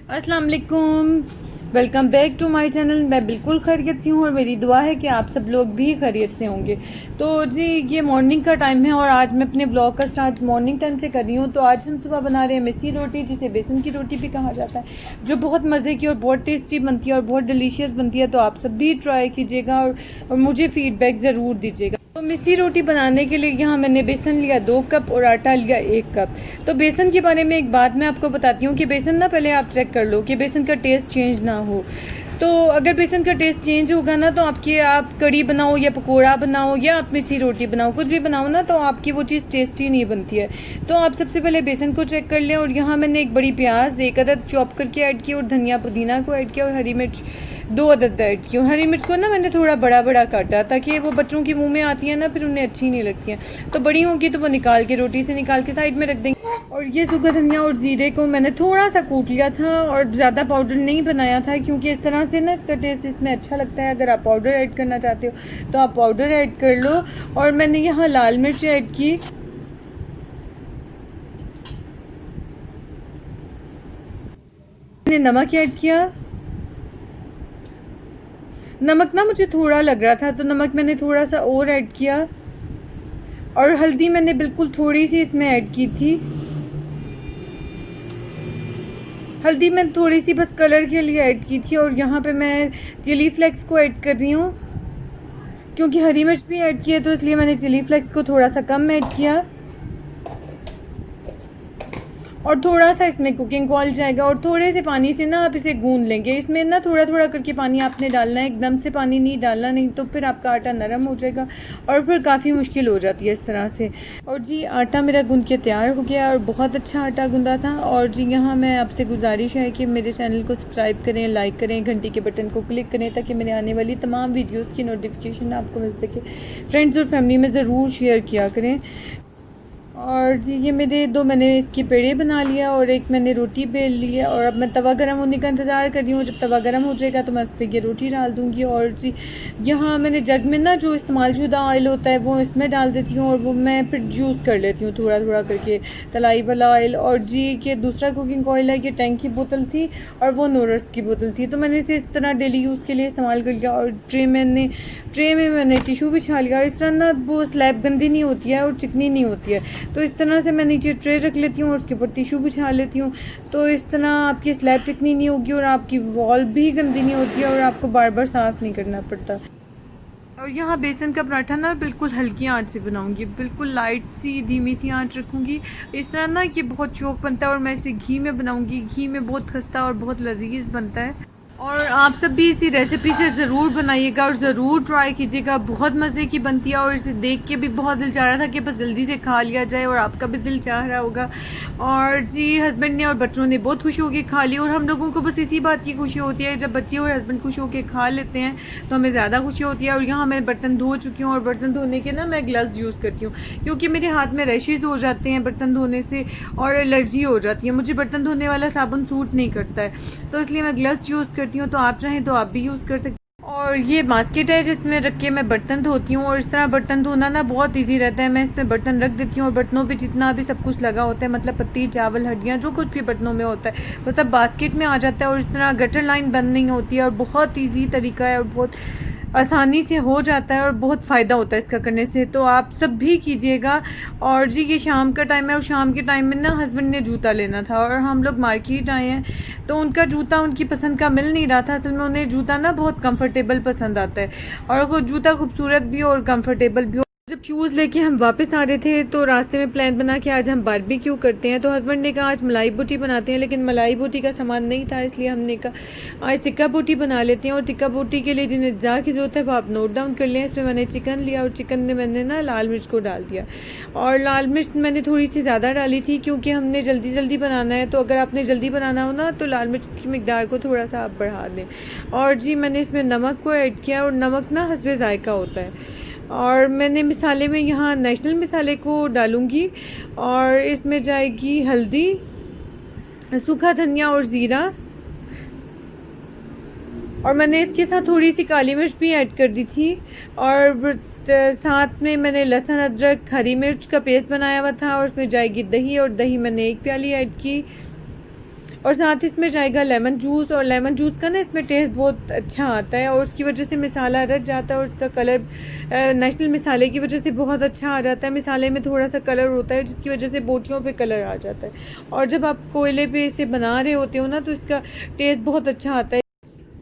अस्सलाम वालेकुम। Welcome back to my channel. मैं बिल्कुल खैरियत से हूँ और मेरी दुआ है कि आप सब लोग भी खैरियत से होंगे। तो जी ये मॉर्निंग का टाइम है और आज मैं अपने ब्लॉग का स्टार्ट मॉर्निंग टाइम से कर रही हूँ। तो आज हम सुबह बना रहे हैं मिस्सी रोटी, जिसे बेसन की रोटी भी कहा जाता है, जो बहुत मज़े की और बहुत टेस्टी बनती है और बहुत डिलीशियस बनती है। तो आप सब भी ट्राई कीजिएगा और मुझे फ़ीडबैक ज़रूर दीजिएगा। तो मिस्सी रोटी बनाने के लिए यहाँ मैंने बेसन लिया 2 कप और आटा लिया 1 कप। तो बेसन के बारे में एक बात मैं आपको बताती हूँ कि बेसन ना पहले आप चेक कर लो कि बेसन का टेस्ट चेंज ना हो। तो अगर बेसन का टेस्ट चेंज होगा ना, तो आप कड़ी बनाओ या पकोड़ा बनाओ या आप मिस्सी रोटी बनाओ, कुछ भी बनाओ ना, तो आपकी वो चीज़ टेस्टी नहीं बनती है। तो आप सबसे पहले बेसन को चेक कर लें। और यहाँ मैंने एक बड़ी प्याज 1 अदद चॉप करके ऐड की और धनिया पुदीना को ऐड किया और हरी मिर्च 2 अदद ऐड की। और हरी मिर्च को ना मैंने थोड़ा बड़ा बड़ा काटा, ताकि वो बच्चों के मुंह में आती है ना, फिर उन्हें अच्छी नहीं लगती हैं। तो बड़ी होंगी तो वो निकाल के रोटी से निकाल के साइड में रख देंगे। और ये सूखा धनिया और ज़ीरे को मैंने थोड़ा सा कूट लिया था और ज़्यादा पाउडर नहीं बनाया था, क्योंकि इस तरह से ना इसका टेस्ट इसमें अच्छा लगता है। अगर आप पाउडर ऐड करना चाहते हो तो आप पाउडर ऐड कर लो। और मैंने यहाँ लाल मिर्च ऐड की, मैंने नमक ऐड किया। नमक ना मुझे थोड़ा लग रहा था, तो नमक मैंने थोड़ा सा और ऐड किया। और हल्दी मैंने बिल्कुल थोड़ी सी इसमें ऐड की थी। हल्दी मैं थोड़ी सी बस कलर के लिए ऐड की थी। और यहाँ पे मैं चिली फ्लेक्स को ऐड कर रही हूँ, क्योंकि हरी मिर्च भी ऐड किया, तो इसलिए मैंने चिली फ्लेक्स को थोड़ा सा कम ऐड किया। और थोड़ा सा इसमें कुकिंग ऑयल जाएगा और थोड़े से पानी से ना आप इसे गूंद लेंगे। इसमें ना थोड़ा थोड़ा करके पानी आपने डालना है, एकदम से पानी नहीं डालना, नहीं तो फिर आपका आटा नरम हो जाएगा और फिर काफ़ी मुश्किल हो जाती है इस तरह से। और जी आटा मेरा गूंद के तैयार हो गया और बहुत अच्छा आटा गूंदा था। और जी यहाँ मैं आपसे गुजारिश है कि मेरे चैनल को सब्सक्राइब करें, लाइक करें, घंटी के बटन को क्लिक करें, ताकि मेरे आने वाली तमाम वीडियोज़ की नोटिफिकेशन आपको मिल सके। फ्रेंड्स और फैमिली में ज़रूर शेयर किया करें। और जी ये मेरे 2 मैंने इसकी पेड़े बना लिया और एक मैंने रोटी बेल ली है। और अब मैं तवा गर्म होने का इंतज़ार कर रही हूँ। जब तवा गर्म हो जाएगा तो मैं उस पर ये रोटी डाल दूँगी। और जी यहाँ मैंने जग में ना जो इस्तेमाल शुदा ऑयल होता है वो इसमें डाल देती हूँ और वो मैं फिर यूज़ कर लेती हूँ थोड़ा थोड़ा करके, तलाई वाला ऑयल। और जी के दूसरा कुकिंग ऑयल है, ये टैंक की बोतल थी और वो नोरस की बोतल थी, तो मैंने इसे इस तरह डेली यूज़ के लिए इस्तेमाल कर लिया। और ट्रे में मैंने टिशू बिछा लिया। इस तरह ना वो स्लैब गंदी नहीं होती है और चिकनी नहीं होती है, तो इस तरह से मैं नीचे ट्रे रख लेती हूँ और उसके ऊपर टिशू बिछा लेती हूँ। तो इस तरह आपकी स्लैब चिकनी नहीं होगी और आपकी वॉल भी गंदी नहीं होती है और आपको बार बार साफ़ नहीं करना पड़ता। और यहाँ बेसन का पराठा ना बिल्कुल हल्की आंच से बनाऊंगी, बिल्कुल लाइट सी धीमी सी आंच रखूंगी। इस तरह ना कि बहुत चौक बनता है और मैं इसे घी में बनाऊंगी। घी में बहुत खस्ता और बहुत लजीज बनता है। और आप सब भी इसी रेसिपी से ज़रूर बनाइएगा और ज़रूर ट्राई कीजिएगा, बहुत मज़े की बनती है। और इसे देख के भी बहुत दिल चाह रहा था कि बस जल्दी से खा लिया जाए, और आपका भी दिल चाह रहा होगा। और जी हस्बैंड ने और बच्चों ने बहुत खुश होकर खा ली। और हम लोगों को बस इसी बात की खुशी होती है, जब बच्चे और हस्बैंड खुश होकर खा लेते हैं तो हमें ज़्यादा खुशी होती है। और यहाँ मैं बर्तन धो चुकी हूँ और बर्तन धोने के ना मैं ग्लव्स यूज़ करती हूँ, क्योंकि मेरे हाथ में रैशेज़ हो जाते हैं बर्तन धोने से और एलर्जी हो जाती है। मुझे बर्तन धोने वाला साबुन सूट नहीं करता है, तो इसलिए मैं ग्लव्स यूज़ करती हूँ। तो आप चाहें तो आप भी यूज़ कर सकते हैं। और ये बास्केट है जिसमें रख के मैं बर्तन धोती हूँ। और इस तरह बर्तन धोना ना बहुत इजी रहता है। मैं इसमें बर्तन रख देती हूँ और बर्तनों पे जितना भी सब कुछ लगा होता है, मतलब पत्ती, चावल, हड्डियाँ, जो कुछ भी बर्तनों में होता है वो सब बास्केट में आ जाता है। और इस तरह गटर लाइन बंद नहीं होती है और बहुत ईजी तरीका है और बहुत आसानी से हो जाता है और बहुत फ़ायदा होता है इसका करने से। तो आप सब भी कीजिएगा। और जी ये शाम का टाइम है और शाम के टाइम में ना हस्बैंड ने जूता लेना था और हम लोग मार्केट आए हैं, तो उनका जूता उनकी पसंद का मिल नहीं रहा था। असल में उन्हें जूता ना बहुत कंफर्टेबल पसंद आता है और वो जूता खूबसूरत भी हो और कंफर्टेबल भी हो। जब शूज़ लेके हम वापस आ रहे थे तो रास्ते में प्लान बना कि आज हम बारबेक्यू करते हैं। तो हस्बैंड ने कहा आज मलाई बोटी बनाते हैं, लेकिन मलाई बोटी का सामान नहीं था, इसलिए हमने कहा आज टिक्का बोटी बना लेते हैं। और टिक्का बोटी के लिए जिन अज्जा की ज़रूरत है वो आप नोट डाउन कर लें। इसमें मैंने चिकन लिया और चिकन में मैंने ना लाल मिर्च को डाल दिया। और लाल मिर्च मैंने थोड़ी सी ज़्यादा डाली थी, क्योंकि हमने जल्दी जल्दी बनाना है। तो अगर आपने जल्दी बनाना हो ना तो लाल मिर्च की मिकदार को थोड़ा सा आप बढ़ा दें। और जी मैंने इसमें नमक को ऐड किया और नमक ना हस्बे ज़ायका होता है। और मैंने मिसाले में यहाँ नेशनल मिसाले को डालूँगी और इसमें जाएगी हल्दी, सूखा धनिया और ज़ीरा। और मैंने इसके साथ थोड़ी सी काली मिर्च भी ऐड कर दी थी। और साथ में मैंने लहसुन, अदरक, हरी मिर्च का पेस्ट बनाया हुआ था और उसमें जाएगी दही, और दही मैंने 1 प्याली ऐड की। और साथ ही इसमें जाएगा लेमन जूस, और लेमन जूस का ना इसमें टेस्ट बहुत अच्छा आता है और उसकी वजह से मिसाला रच जाता है और उसका कलर नेशनल मिसाले की वजह से बहुत अच्छा आ जाता है। मिसाले में थोड़ा सा कलर होता है जिसकी वजह से बोटियों पे कलर आ जाता है, और जब आप कोयले पे इसे बना रहे होते हो ना तो इसका टेस्ट बहुत अच्छा आता है।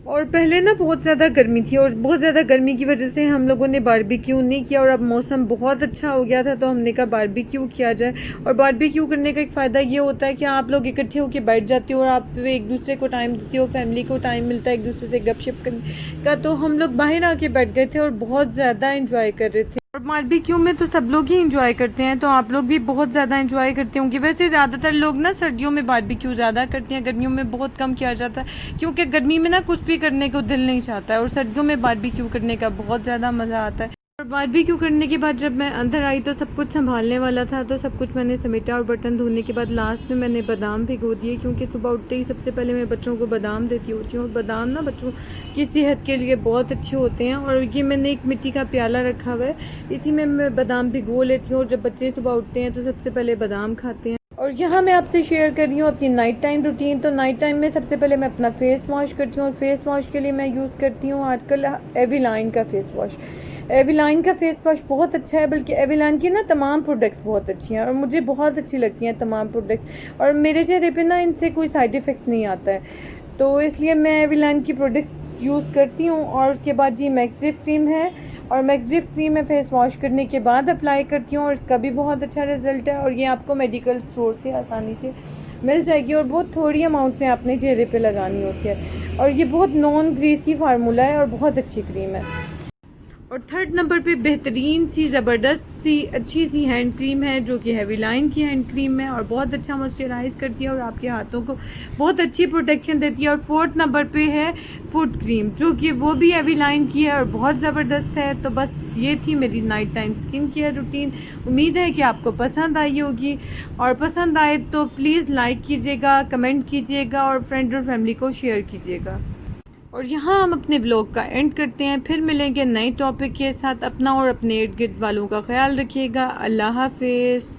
और पहले ना बहुत ज़्यादा गर्मी थी और बहुत ज़्यादा गर्मी की वजह से हम लोगों ने बारबेक्यू नहीं किया, और अब मौसम बहुत अच्छा हो गया था तो हमने कहा बारबेक्यू किया जाए। और बारबेक्यू करने का एक फ़ायदा ये होता है कि आप लोग इकट्ठे होकर बैठ जाते हो और आप एक दूसरे को टाइम देते हो, फैमिली को टाइम मिलता है एक दूसरे से गपशप करने का। तो हम लोग बाहर आके बैठ गए थे और बहुत ज़्यादा इंजॉय कर रहे थे। और बारबेक्यू में तो सब लोग ही इंजॉय करते हैं, तो आप लोग भी बहुत ज़्यादा इंजॉय करते होंगे। वैसे ज़्यादातर लोग ना सर्दियों में बारबेक्यू ज़्यादा करते हैं, गर्मियों में बहुत कम किया जाता है क्योंकि गर्मी में ना कुछ भी करने को दिल नहीं चाहता है, और सर्दियों में बारबेक्यू करने का बहुत ज़्यादा मज़ा आता है। और बारबेक्यू करने के बाद जब मैं अंदर आई तो सब कुछ संभालने वाला था तो सब कुछ मैंने समेटा, और बर्तन धोने के बाद लास्ट में मैंने बादाम भिगो दिए क्योंकि सुबह उठते ही सबसे पहले मैं बच्चों को बादाम देती होती हूँ। बादाम ना बच्चों की सेहत के लिए बहुत अच्छे होते हैं। और ये मैंने एक मिट्टी का प्याला रखा हुआ है, इसी में मैं बादाम भिगो लेती हूँ, और जब बच्चे सुबह उठते हैं तो सबसे पहले बादाम खाते हैं। और यहाँ मैं आपसे शेयर कर रही हूँ अपनी नाइट टाइम रूटीन। तो नाइट टाइम में सबसे पहले मैं अपना फेस वॉश करती हूँ, और फेस वॉश के लिए मैं यूज़ करती हूँ आजकल एविलाइन का फेस वॉश। एविलाइन का फेस वॉश बहुत अच्छा है, बल्कि एविलाइन की ना तमाम प्रोडक्ट्स बहुत अच्छी हैं और मुझे बहुत अच्छी लगती हैं तमाम प्रोडक्ट्स, और मेरे चेहरे पे ना इनसे कोई साइड इफ़ेक्ट नहीं आता है, तो इसलिए मैं एविलाइन की प्रोडक्ट्स यूज़ करती हूँ। और उसके बाद जी मैक्सड्रिफ क्रीम है, और मैक्सड्रिफ क्रीम मैं फेस वॉश करने के बाद अप्लाई करती हूँ और इसका भी बहुत अच्छा रिजल्ट है। और ये आपको मेडिकल स्टोर से आसानी से मिल जाएगी, और बहुत थोड़ी अमाउंट में अपने चेहरे पे लगानी होती है, और ये बहुत नॉन ग्रीसी फार्मूला है और बहुत अच्छी क्रीम है। और थर्ड नंबर पे बेहतरीन सी ज़बरदस्त सी अच्छी सी हैंड क्रीम है जो कि हेविलाइन की हैंड क्रीम है, और बहुत अच्छा मॉइस्चराइज करती है और आपके हाथों को बहुत अच्छी प्रोटेक्शन देती है। और फोर्थ नंबर पे है फुट क्रीम जो कि वो भी हेविलाइन की है और बहुत ज़बरदस्त है। तो बस ये थी मेरी night time skin care routine. उम्मीद है कि आपको पसंद आई होगी, और पसंद आए तो प्लीज़ लाइक कीजिएगा, कमेंट कीजिएगा और फ्रेंड और फैमिली को शेयर कीजिएगा। और यहाँ हम अपने व्लॉग का एंड करते हैं, फिर मिलेंगे नए टॉपिक के साथ। अपना और अपने इर्द गिर्द वालों का ख्याल रखिएगा। अल्लाह हाफिज़।